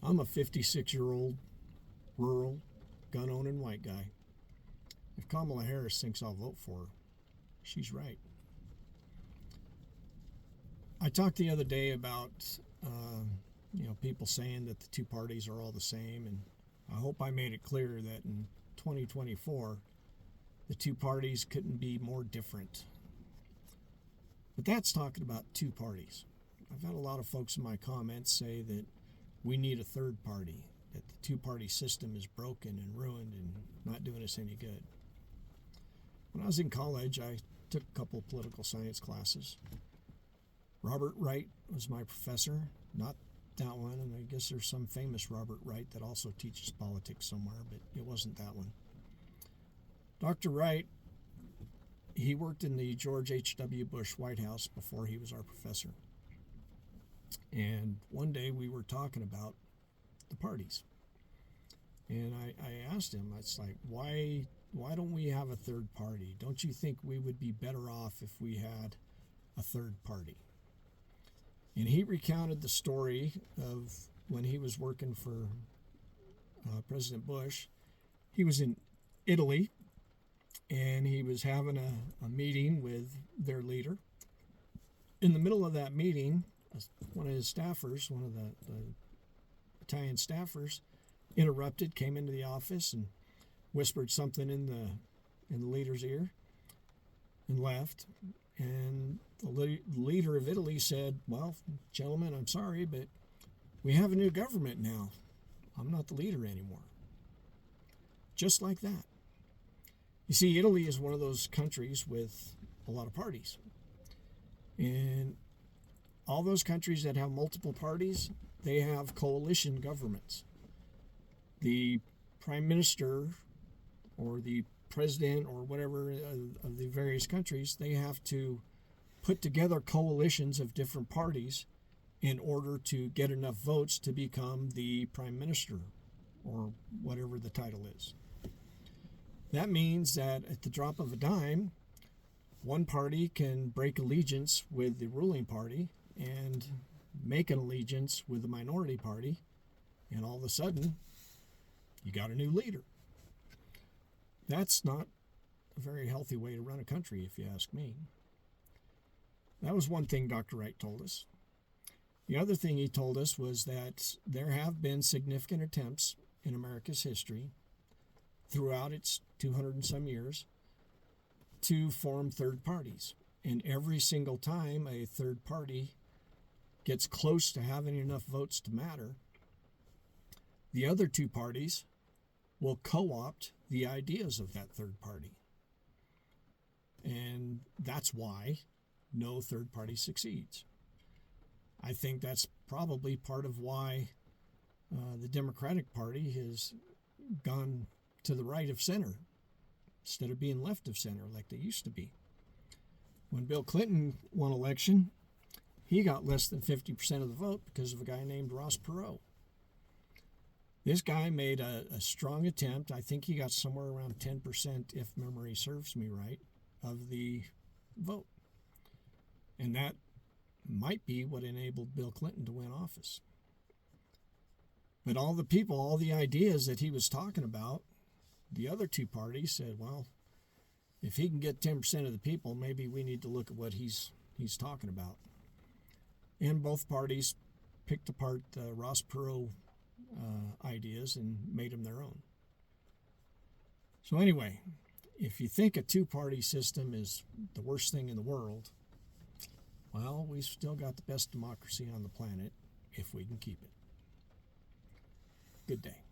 I'm a 56-year-old rural gun-owning white guy. If Kamala Harris thinks I'll vote for her, she's right. I talked the other day about people saying that the two parties are all the same, and I hope I made it clear that in 2024 the two parties couldn't be more different. But that's talking about two parties. I've had a lot of folks in my comments say that we need a third party, that the two-party system is broken and ruined and not doing us any good. When I was in college, I took a couple of political science classes. Robert Wright was my professor, not that one, and I guess there's some famous Robert Wright that also teaches politics somewhere, but it wasn't that one. Dr. Wright, he worked in the George H.W. Bush White House before he was our professor. And one day we were talking about the parties. And I asked him, it's like, why don't we have a third party? Don't you think we would be better off if we had a third party? And he recounted the story of when he was working for President Bush. He was in Italy, and he was having a meeting with their leader. In the middle of that meeting, one of his staffers, one of the Italian staffers, interrupted, came into the office and whispered something in the leader's ear and left. And the leader of Italy said, well, gentlemen, I'm sorry, but we have a new government now. I'm not the leader anymore. Just like that. You see, Italy is one of those countries with a lot of parties. And all those countries that have multiple parties, they have coalition governments. The prime minister or the president or whatever of the various countries, they have to put together coalitions of different parties in order to get enough votes to become the prime minister or whatever the title is. That means that at the drop of a dime, one party can break allegiance with the ruling party and make an allegiance with the minority party, and all of a sudden, you got a new leader. That's not a very healthy way to run a country, if you ask me. That was one thing Dr. Wright told us. The other thing he told us was that there have been significant attempts in America's history throughout its 200 and some years to form third parties. And every single time a third party gets close to having enough votes to matter, the other two parties will co-opt the ideas of that third party. And that's why no third party succeeds. I think that's probably part of why the Democratic Party has gone to the right of center instead of being left of center like they used to be. When Bill Clinton won election, he got less than 50% of the vote because of a guy named Ross Perot. This guy made a strong attempt. I think he got somewhere around 10%, if memory serves me right, of the vote. And that might be what enabled Bill Clinton to win office. But all the people, all the ideas that he was talking about, the other two parties said, well, if he can get 10% of the people, maybe we need to look at what he's talking about. And both parties picked apart the Ross Perot ideas and made them their own. So anyway, if you think a two-party system is the worst thing in the world, well, we've still got the best democracy on the planet if we can keep it. Good day.